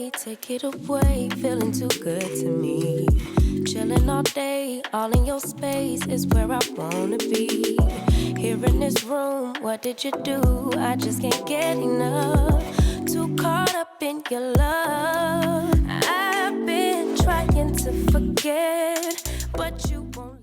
way, take it away, feeling too good to me. Chilling all day, all in your space is where I wanna be. Here in this room, what did you do? I just can't get enough. Too caught up in your love. I've been trying to forget, but you won't.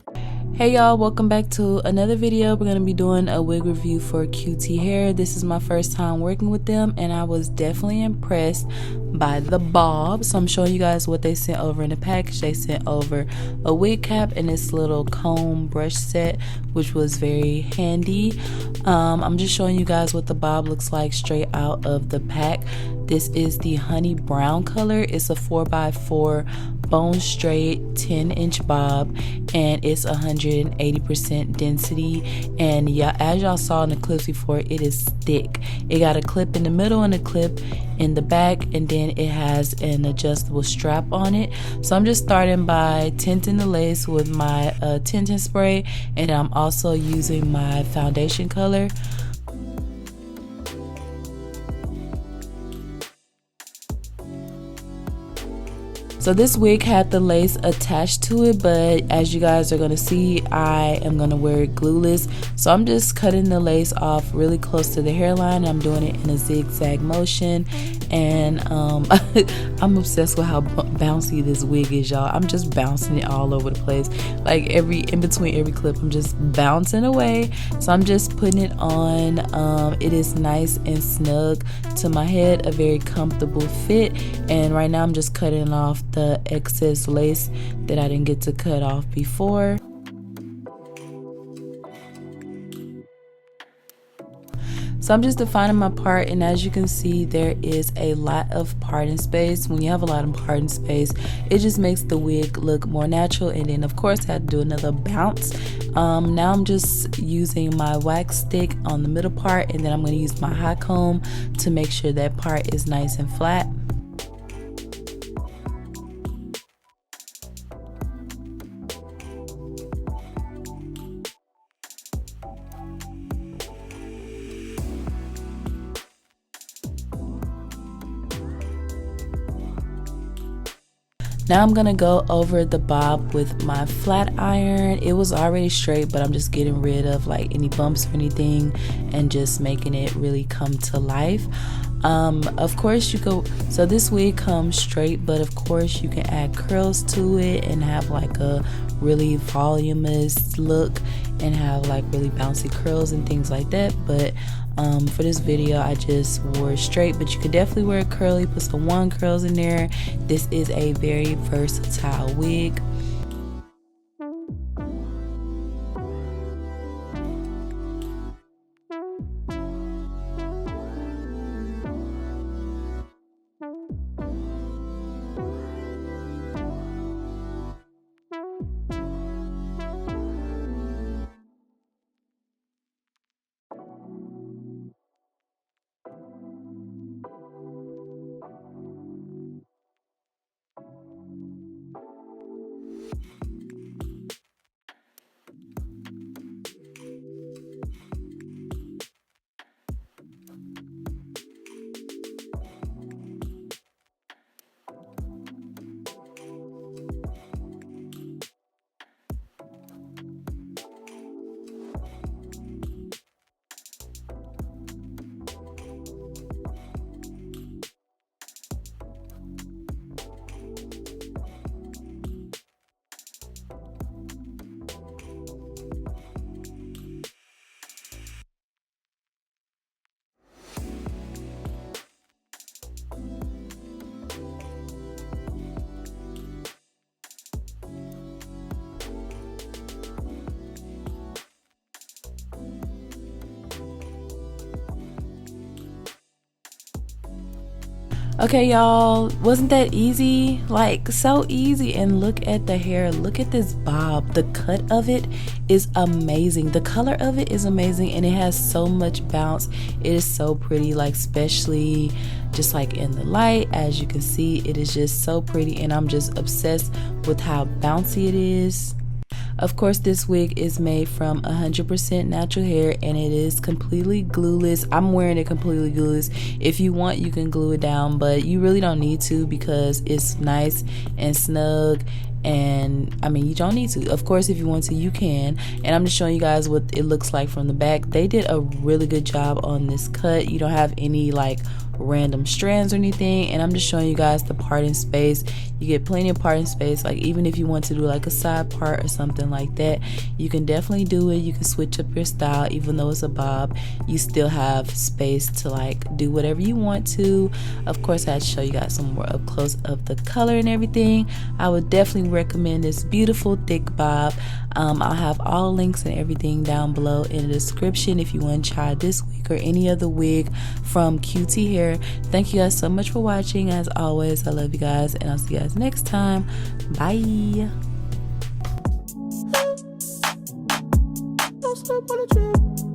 Hey y'all, welcome back to another video. We're going to be doing a wig review for QT Hair. This is my first time working with them and I was definitely impressed by the bob. So I'm showing you guys what they sent over in the package. They sent over a wig cap and this little comb brush set, which was very handy. I'm just showing you guys what the bob looks like straight out of the pack. This is the honey brown color. It's a 4x4 bone straight 10-inch bob and it's 180% density, and yeah, as y'all saw in the clips before, it is thick. It got a clip in the middle and a clip in the back, and then it has an adjustable strap on it. So I'm just starting by tinting the lace with my tinting spray, and I'm also using my foundation color. So this wig had the lace attached to it, but as you guys are going to see, I am going to wear it glueless. So I'm just cutting the lace off really close to the hairline. I'm doing it in a zigzag motion, and I'm obsessed with how bouncy this wig is, y'all. I'm just bouncing it all over the place. Like in between every clip, I'm just bouncing away. So I'm just putting it on. It is nice and snug to my head, a very comfortable fit. And right now I'm just cutting off the excess lace that I didn't get to cut off before. So I'm just defining my part, and as you can see, there is a lot of parting space. When you have a lot of parting space, it just makes the wig look more natural. And then of course I had to do another bounce. Now I'm just using my wax stick on the middle part, and then I'm going to use my hot comb to make sure that part is nice and flat. Now I'm gonna go over the bob with my flat iron. It was already straight, but I'm just getting rid of like any bumps or anything and just making it really come to life. Of course you go, so this wig comes straight, but of course you can add curls to it and have like a really voluminous look and have like really bouncy curls and things like that. But for this video I just wore it straight, but you could definitely wear it curly, put some wand curls in there. This is a very versatile wig. Okay y'all, wasn't that easy? Like so easy. And look at the hair, look at this bob. The cut of it is amazing, the color of it is amazing, and it has so much bounce. It is so pretty, like especially just like in the light. As you can see, it is just so pretty, and I'm just obsessed with how bouncy it is. Of course, this wig is made from 100% natural hair, and it is completely glueless. I'm wearing it completely glueless. If you want, you can glue it down, but you really don't need to because it's nice and snug. And I mean, you don't need to. Of course, if you want to, you can. And I'm just showing you guys what it looks like from the back. They did a really good job on this cut. You don't have any like random strands or anything, and I'm just showing you guys the parting space. You get plenty of parting space. Like even if you want to do like a side part or something like that, you can definitely do it. You can switch up your style. Even though it's a bob, you still have space to like do whatever you want to. Of course, I had to show you guys some more up close of the color and everything. I would definitely recommend this beautiful thick bob. I'll have all the links and everything down below in the description if you want to try this wig or any other wig from QT Hair. Thank you guys so much for watching. As always, I love you guys, and I'll see you guys next time. Bye. Don't slip on the trip.